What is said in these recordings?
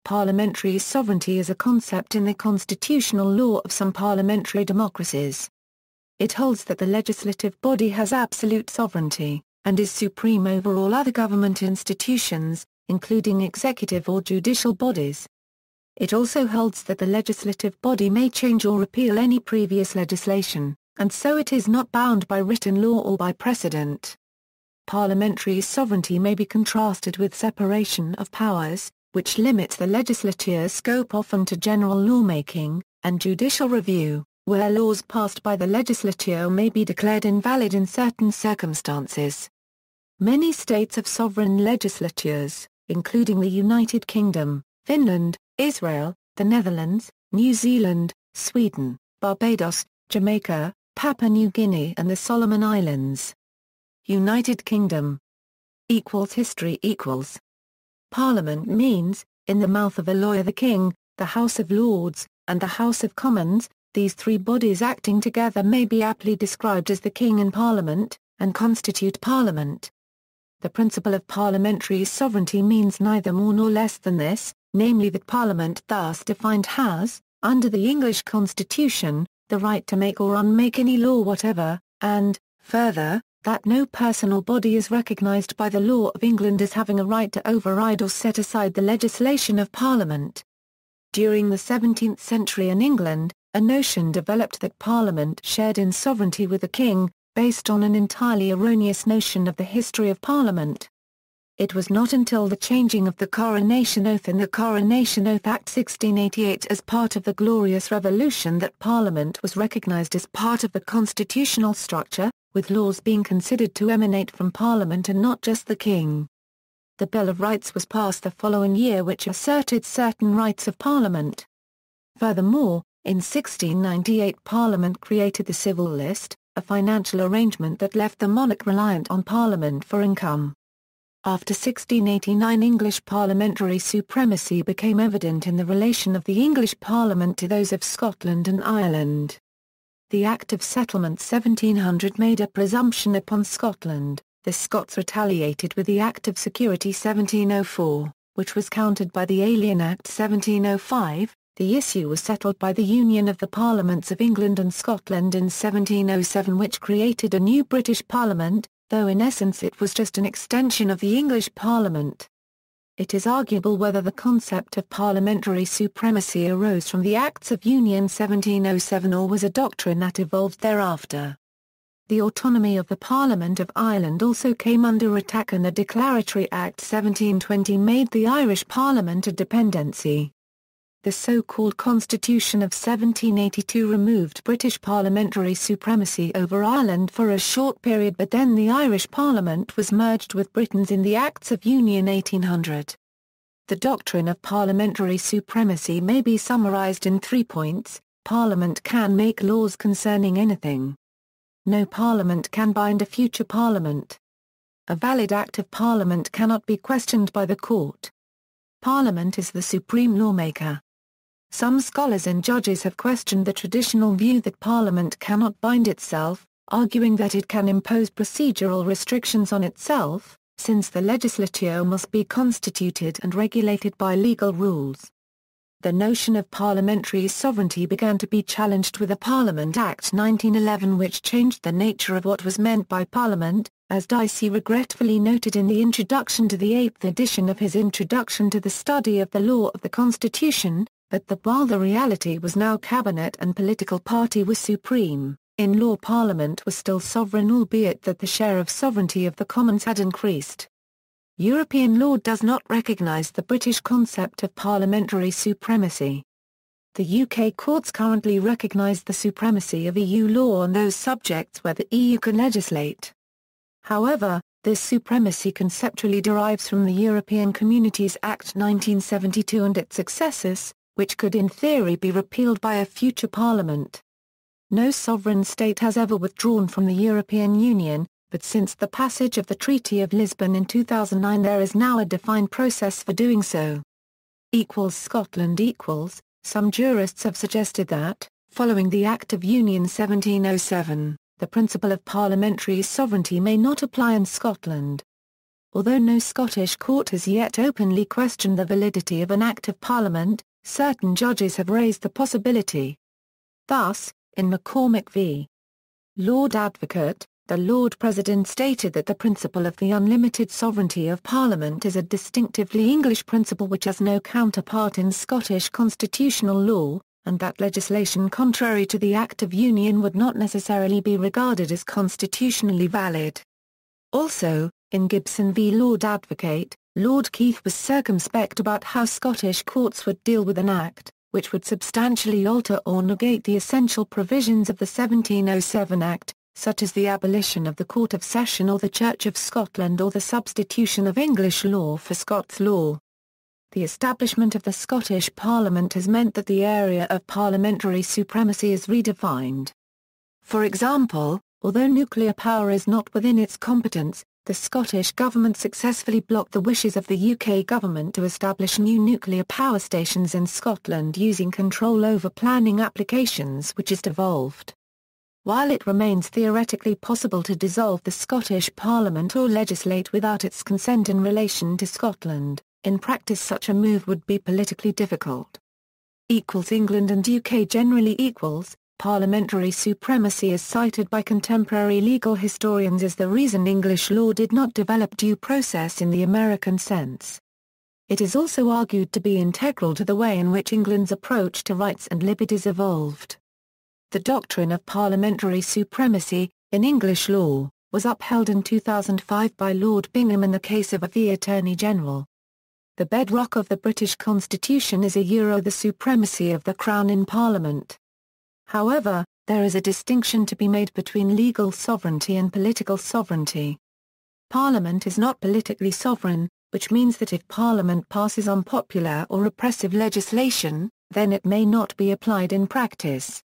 Parliamentary sovereignty is a concept in the constitutional law of some parliamentary democracies. It holds that the legislative body has absolute sovereignty, and is supreme over all other government institutions, including executive or judicial bodies. It also holds that the legislative body may change or repeal any previous legislation, and so it is not bound by written law or by precedent. Parliamentary sovereignty may be contrasted with separation of powers, which limits the legislature's scope often to general lawmaking, and judicial review, where laws passed by the legislature may be declared invalid in certain circumstances. Many states have sovereign legislatures, including the United Kingdom, Finland, Israel, the Netherlands, New Zealand, Sweden, Barbados, Jamaica, Papua New Guinea and the Solomon Islands. United Kingdom. History equals. Parliament means, in the mouth of a lawyer, the King, the House of Lords, and the House of Commons. These three bodies acting together may be aptly described as the King and Parliament, and constitute Parliament. The principle of parliamentary sovereignty means neither more nor less than this, namely that Parliament thus defined has, under the English Constitution, the right to make or unmake any law whatever, and, further, that no person or body is recognised by the law of England as having a right to override or set aside the legislation of Parliament. During the 17th century in England, a notion developed that Parliament shared in sovereignty with the King, based on an entirely erroneous notion of the history of Parliament. It was not until the changing of the Coronation Oath in the Coronation Oath Act 1688 as part of the Glorious Revolution that Parliament was recognised as part of the constitutional structure, with laws being considered to emanate from Parliament and not just the King. The Bill of Rights was passed the following year, which asserted certain rights of Parliament. Furthermore, in 1698 Parliament created the Civil List, a financial arrangement that left the monarch reliant on Parliament for income. After 1689 English parliamentary supremacy became evident in the relation of the English Parliament to those of Scotland and Ireland. The Act of Settlement 1700 made a presumption upon Scotland. The Scots retaliated with the Act of Security 1704, which was countered by the Alien Act 1705. The issue was settled by the Union of the Parliaments of England and Scotland in 1707, which created a new British Parliament, though in essence it was just an extension of the English Parliament. It is arguable whether the concept of parliamentary supremacy arose from the Acts of Union 1707 or was a doctrine that evolved thereafter. The autonomy of the Parliament of Ireland also came under attack, and the Declaratory Act 1720 made the Irish Parliament a dependency. The so-called Constitution of 1782 removed British parliamentary supremacy over Ireland for a short period, but then the Irish Parliament was merged with Britain's in the Acts of Union 1800. The doctrine of parliamentary supremacy may be summarised in 3 points. Parliament can make laws concerning anything. No Parliament can bind a future Parliament. A valid Act of Parliament cannot be questioned by the court. Parliament is the supreme lawmaker. Some scholars and judges have questioned the traditional view that Parliament cannot bind itself, arguing that it can impose procedural restrictions on itself, since the legislature must be constituted and regulated by legal rules. The notion of parliamentary sovereignty began to be challenged with the Parliament Act 1911, which changed the nature of what was meant by Parliament, as Dicey regretfully noted in the introduction to the 8th edition of his Introduction to the Study of the Law of the Constitution, that while the reality was now cabinet and political party was supreme, in law Parliament was still sovereign, albeit that the share of sovereignty of the Commons had increased. European law does not recognise the British concept of parliamentary supremacy. The UK courts currently recognise the supremacy of EU law on those subjects where the EU can legislate. However, this supremacy conceptually derives from the European Communities Act 1972 and its successors, which could in theory be repealed by a future parliament. No sovereign state has ever withdrawn from the European Union, but since the passage of the Treaty of Lisbon in 2009 there is now a defined process for doing so. Scotland equals. Some jurists have suggested that, following the Act of Union 1707, the principle of parliamentary sovereignty may not apply in Scotland. although no Scottish court has yet openly questioned the validity of an Act of Parliament, certain judges have raised the possibility. Thus, in McCormick v. Lord Advocate, the Lord President stated that the principle of the unlimited sovereignty of Parliament is a distinctively English principle which has no counterpart in Scottish constitutional law, and that legislation contrary to the Act of Union would not necessarily be regarded as constitutionally valid. Also, in Gibson v Lord Advocate, Lord Keith was circumspect about how Scottish courts would deal with an act, which would substantially alter or negate the essential provisions of the 1707 Act, such as the abolition of the Court of Session or the Church of Scotland or the substitution of English law for Scots law. The establishment of the Scottish Parliament has meant that the area of parliamentary supremacy is redefined. For example, although nuclear power is not within its competence, the Scottish Government successfully blocked the wishes of the UK Government to establish new nuclear power stations in Scotland using control over planning applications, which is devolved. While it remains theoretically possible to dissolve the Scottish Parliament or legislate without its consent in relation to Scotland, in practice such a move would be politically difficult. England and UK generally equals. Parliamentary supremacy is cited by contemporary legal historians as the reason English law did not develop due process in the American sense. It is also argued to be integral to the way in which England's approach to rights and liberties evolved. The doctrine of parliamentary supremacy, in English law, was upheld in 2005 by Lord Bingham in the case of the Attorney General. The bedrock of the British Constitution is the supremacy of the Crown in Parliament. However, there is a distinction to be made between legal sovereignty and political sovereignty. Parliament is not politically sovereign, which means that if Parliament passes unpopular or oppressive legislation, then it may not be applied in practice.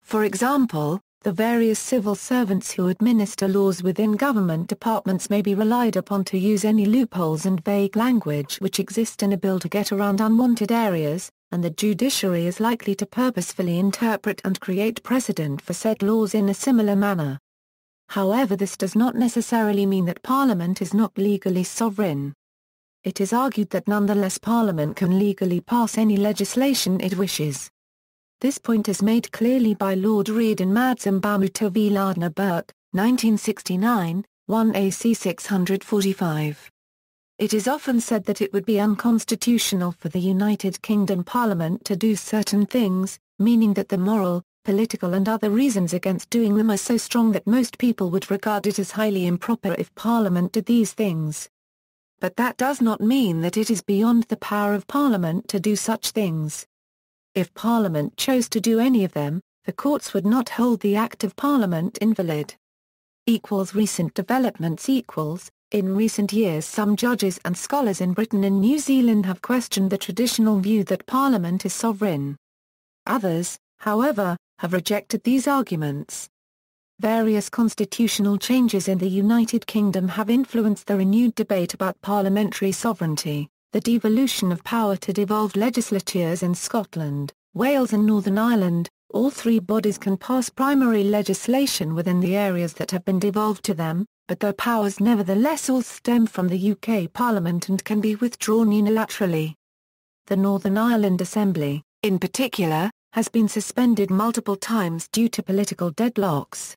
For example, the various civil servants who administer laws within government departments may be relied upon to use any loopholes and vague language which exist in a bill to get around unwanted areas, and the judiciary is likely to purposefully interpret and create precedent for said laws in a similar manner. However, this does not necessarily mean that Parliament is not legally sovereign. It is argued that nonetheless Parliament can legally pass any legislation it wishes. This point is made clearly by Lord Reid in Madzimbamuto v Lardner Burke, 1969, 1 AC 645. It is often said that it would be unconstitutional for the United Kingdom Parliament to do certain things, meaning that the moral, political and other reasons against doing them are so strong that most people would regard it as highly improper if Parliament did these things. But that does not mean that it is beyond the power of Parliament to do such things. If Parliament chose to do any of them, the courts would not hold the Act of Parliament invalid. Recent developments In recent years some judges and scholars in Britain and New Zealand have questioned the traditional view that Parliament is sovereign. Others, however, have rejected these arguments. Various constitutional changes in the United Kingdom have influenced the renewed debate about parliamentary sovereignty. The devolution of power to devolved legislatures in Scotland, Wales and Northern Ireland, all three bodies can pass primary legislation within the areas that have been devolved to them, but their powers nevertheless all stem from the UK Parliament and can be withdrawn unilaterally. The Northern Ireland Assembly, in particular, has been suspended multiple times due to political deadlocks.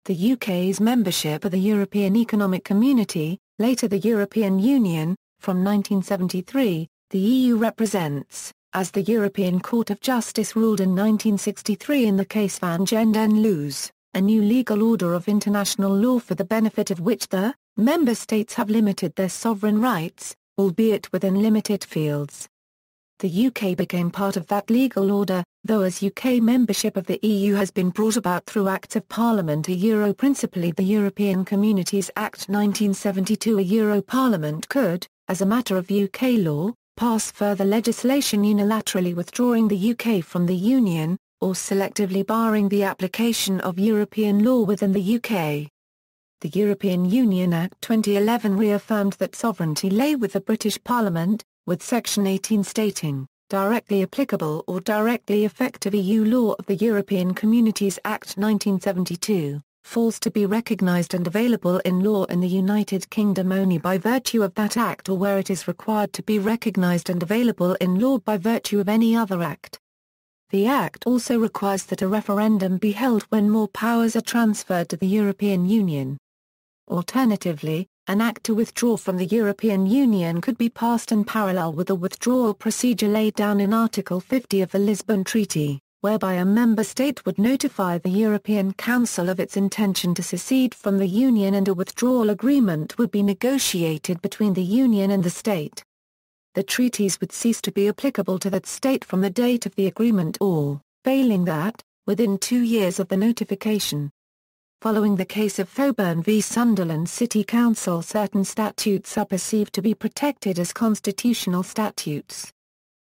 The UK's membership of the European Economic Community, later the European Union, from 1973, the EU represents, as the European Court of Justice ruled in 1963 in the case Van Genden Loos, a new legal order of international law for the benefit of which the member states have limited their sovereign rights, albeit within limited fields. The UK became part of that legal order, though as UK membership of the EU has been brought about through Acts of Parliament principally the European Communities Act 1972 Parliament could, as a matter of UK law, pass further legislation unilaterally withdrawing the UK from the Union, or selectively barring the application of European law within the UK. The European Union Act 2011 reaffirmed that sovereignty lay with the British Parliament, with Section 18 stating, "Directly applicable or directly effective EU law of the European Communities Act 1972, falls to be recognised and available in law in the United Kingdom only by virtue of that Act or where it is required to be recognised and available in law by virtue of any other Act. The Act also requires that a referendum be held when more powers are transferred to the European Union. Alternatively, an Act to withdraw from the European Union could be passed in parallel with the withdrawal procedure laid down in Article 50 of the Lisbon Treaty, whereby a member state would notify the European Council of its intention to secede from the Union and a withdrawal agreement would be negotiated between the Union and the state. The treaties would cease to be applicable to that state from the date of the agreement or, failing that, within 2 years of the notification. Following the case of Thoburn v Sunderland City Council, certain statutes are perceived to be protected as constitutional statutes.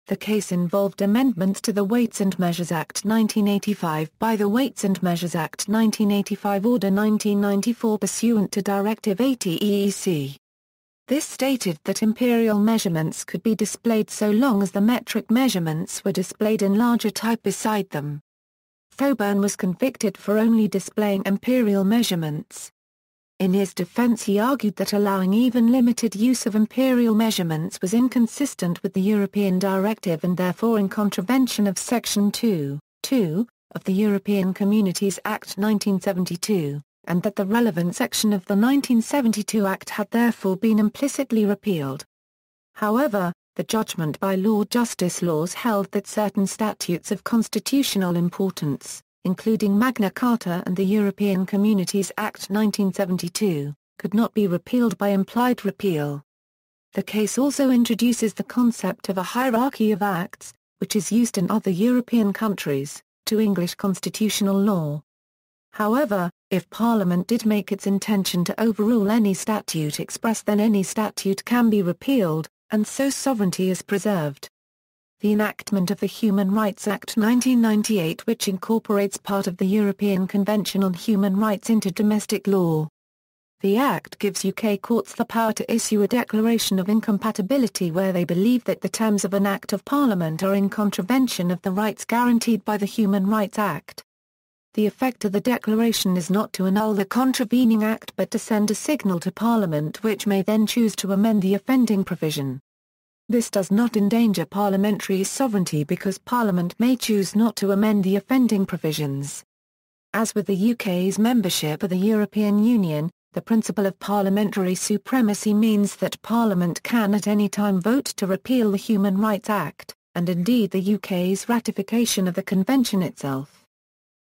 The case involved amendments to the Weights and Measures Act 1985 by the Weights and Measures Act 1985 Order 1994 pursuant to Directive 80/EEC. This stated that imperial measurements could be displayed so long as the metric measurements were displayed in larger type beside them. Thoburn was convicted for only displaying imperial measurements. In his defense he argued that allowing even limited use of imperial measurements was inconsistent with the European Directive and therefore in contravention of Section 2(2) of the European Communities Act 1972, and that the relevant section of the 1972 Act had therefore been implicitly repealed. However, the judgment by Lord Justice Laws held that certain statutes of constitutional importance, including Magna Carta and the European Communities Act 1972, could not be repealed by implied repeal. The case also introduces the concept of a hierarchy of acts, which is used in other European countries, to English constitutional law. However, if Parliament did make its intention to overrule any statute express, then any statute can be repealed, and so sovereignty is preserved. The enactment of the Human Rights Act 1998, which incorporates part of the European Convention on Human Rights into domestic law. The Act gives UK courts the power to issue a declaration of incompatibility where they believe that the terms of an Act of Parliament are in contravention of the rights guaranteed by the Human Rights Act. The effect of the declaration is not to annul the contravening Act but to send a signal to Parliament which may then choose to amend the offending provision. This does not endanger parliamentary sovereignty because Parliament may choose not to amend the offending provisions. As with the UK's membership of the European Union, the principle of parliamentary supremacy means that Parliament can at any time vote to repeal the Human Rights Act, and indeed the UK's ratification of the Convention itself.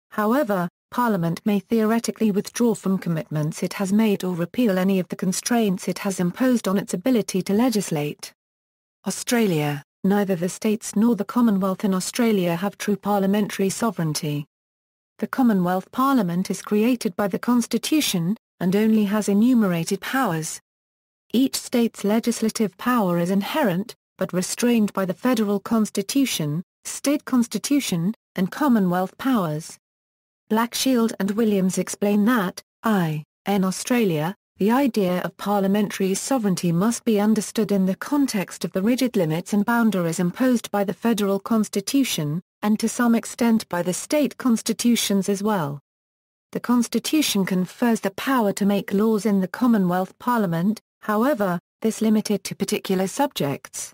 However, Parliament may theoretically withdraw from commitments it has made or repeal any of the constraints it has imposed on its ability to legislate. Australia. Neither the states nor the Commonwealth in Australia have true parliamentary sovereignty. The Commonwealth Parliament is created by the Constitution, and only has enumerated powers. Each state's legislative power is inherent, but restrained by the federal constitution, state constitution, and Commonwealth powers. Blackshield and Williams explain that, in Australia, the idea of parliamentary sovereignty must be understood in the context of the rigid limits and boundaries imposed by the federal constitution, and to some extent by the state constitutions as well. The Constitution confers the power to make laws in the Commonwealth Parliament, however, this limited to particular subjects.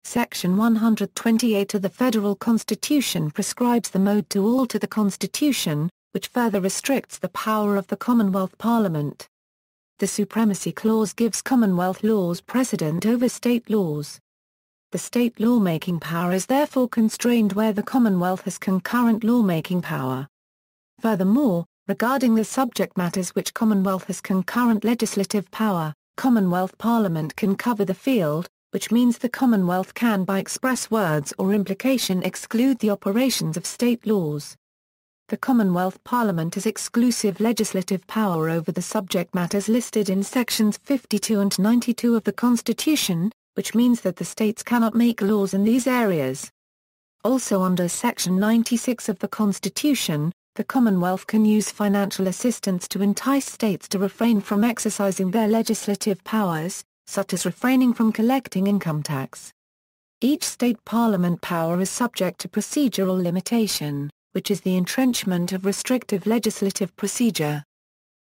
Section 128 of the Federal Constitution prescribes the mode to alter the Constitution, which further restricts the power of the Commonwealth Parliament. The Supremacy Clause gives Commonwealth laws precedent over state laws. The state lawmaking power is therefore constrained where the Commonwealth has concurrent lawmaking power. Furthermore, regarding the subject matters which Commonwealth has concurrent legislative power, Commonwealth Parliament can cover the field, which means the Commonwealth can by express words or implication exclude the operations of state laws. The Commonwealth Parliament has exclusive legislative power over the subject matters listed in Sections 52 and 92 of the Constitution, which means that the states cannot make laws in these areas. Also under Section 96 of the Constitution, the Commonwealth can use financial assistance to entice states to refrain from exercising their legislative powers, such as refraining from collecting income tax. Each state parliament power is subject to procedural limitation, which is the entrenchment of restrictive legislative procedure.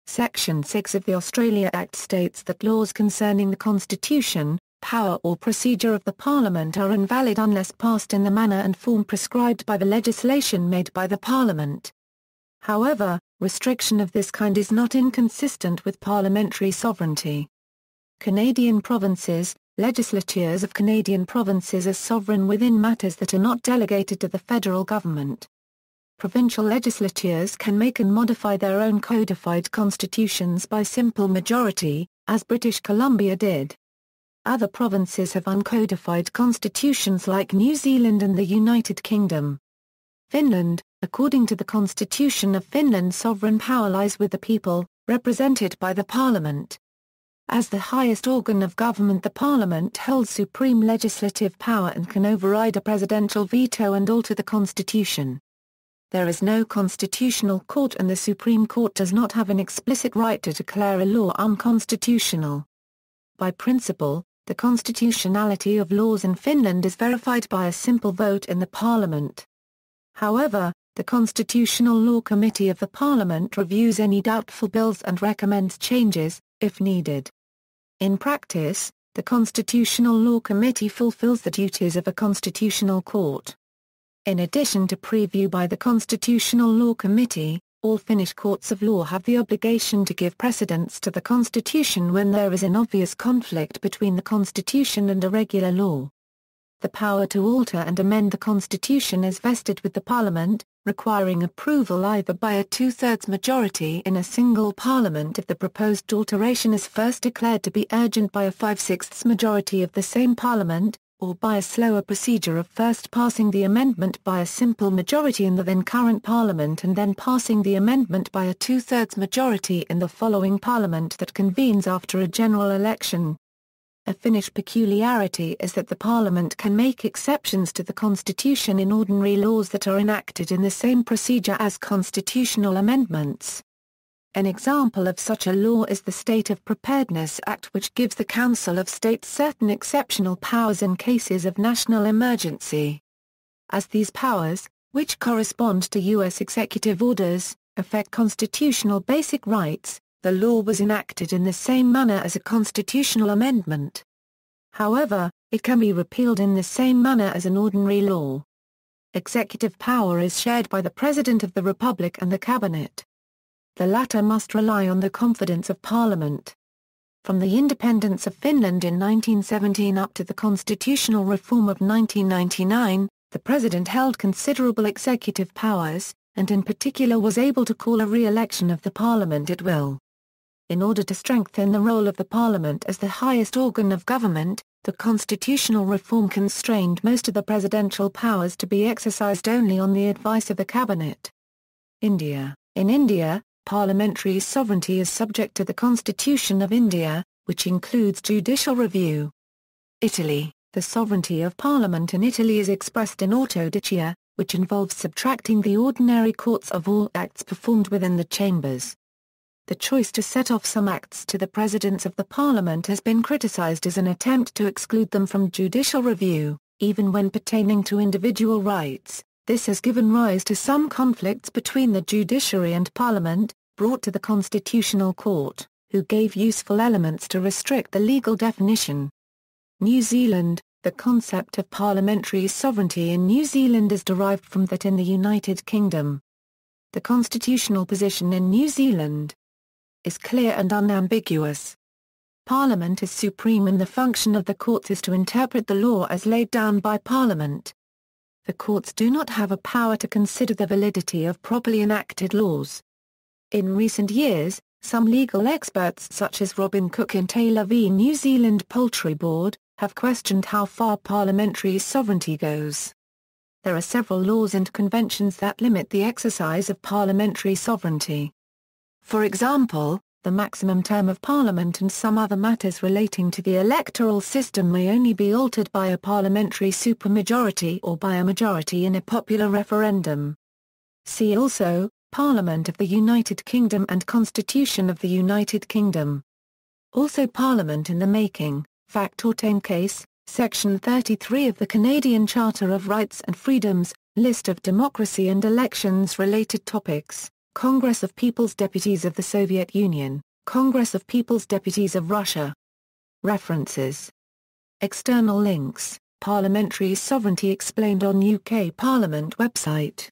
Section 6 of the Australia Act states that laws concerning the constitution, power or procedure of the Parliament are invalid unless passed in the manner and form prescribed by the legislation made by the Parliament. However, restriction of this kind is not inconsistent with parliamentary sovereignty. Canadian provinces, legislatures of Canadian provinces are sovereign within matters that are not delegated to the federal government. Provincial legislatures can make and modify their own codified constitutions by simple majority, as British Columbia did. Other provinces have uncodified constitutions like New Zealand and the United Kingdom. Finland, according to the Constitution of Finland, sovereign power lies with the people, represented by the Parliament. As the highest organ of government, the Parliament holds supreme legislative power and can override a presidential veto and alter the constitution. There is no constitutional court and the Supreme Court does not have an explicit right to declare a law unconstitutional. By principle, the constitutionality of laws in Finland is verified by a simple vote in the Parliament. However, the Constitutional Law Committee of the Parliament reviews any doubtful bills and recommends changes, if needed. In practice, the Constitutional Law Committee fulfills the duties of a constitutional court. In addition to preview by the Constitutional Law Committee, all Finnish courts of law have the obligation to give precedence to the Constitution when there is an obvious conflict between the Constitution and a regular law. The power to alter and amend the Constitution is vested with the Parliament, requiring approval either by a two-thirds majority in a single Parliament if the proposed alteration is first declared to be urgent by a 5/6 majority of the same Parliament, or by a slower procedure of first passing the amendment by a simple majority in the then current Parliament and then passing the amendment by a two-thirds majority in the following Parliament that convenes after a general election. A Finnish peculiarity is that the Parliament can make exceptions to the Constitution in ordinary laws that are enacted in the same procedure as constitutional amendments. An example of such a law is the State of Preparedness Act, which gives the Council of State certain exceptional powers in cases of national emergency. As these powers, which correspond to U.S. executive orders, affect constitutional basic rights, the law was enacted in the same manner as a constitutional amendment. However, it can be repealed in the same manner as an ordinary law. Executive power is shared by the President of the Republic and the Cabinet. The latter must rely on the confidence of Parliament. From the independence of Finland in 1917 up to the constitutional reform of 1999, the President held considerable executive powers, and in particular was able to call a re-election of the Parliament at will. In order to strengthen the role of the Parliament as the highest organ of government, the constitutional reform constrained most of the presidential powers to be exercised only on the advice of the Cabinet. India. In India, parliamentary sovereignty is subject to the Constitution of India, which includes judicial review. Italy. The sovereignty of Parliament in Italy is expressed in autodicia, which involves subtracting the ordinary courts of all acts performed within the chambers. The choice to set off some acts to the presidents of the Parliament has been criticised as an attempt to exclude them from judicial review, even when pertaining to individual rights. This has given rise to some conflicts between the judiciary and Parliament, brought to the Constitutional Court, who gave useful elements to restrict the legal definition. New Zealand. The concept of parliamentary sovereignty in New Zealand is derived from that in the United Kingdom. The constitutional position in New Zealand is clear and unambiguous. Parliament is supreme and the function of the courts is to interpret the law as laid down by Parliament. The courts do not have a power to consider the validity of properly enacted laws. In recent years, some legal experts such as Robin Cook in Taylor v. New Zealand Poultry Board, have questioned how far parliamentary sovereignty goes. There are several laws and conventions that limit the exercise of parliamentary sovereignty. For example, the maximum term of Parliament and some other matters relating to the electoral system may only be altered by a parliamentary supermajority or by a majority in a popular referendum. See also, Parliament of the United Kingdom and Constitution of the United Kingdom. Also Parliament in the Making, Factortane Case, Section 33 of the Canadian Charter of Rights and Freedoms, List of democracy and elections-related topics. Congress of People's Deputies of the Soviet Union, Congress of People's Deputies of Russia. References. External links, Parliamentary Sovereignty explained on UK Parliament website.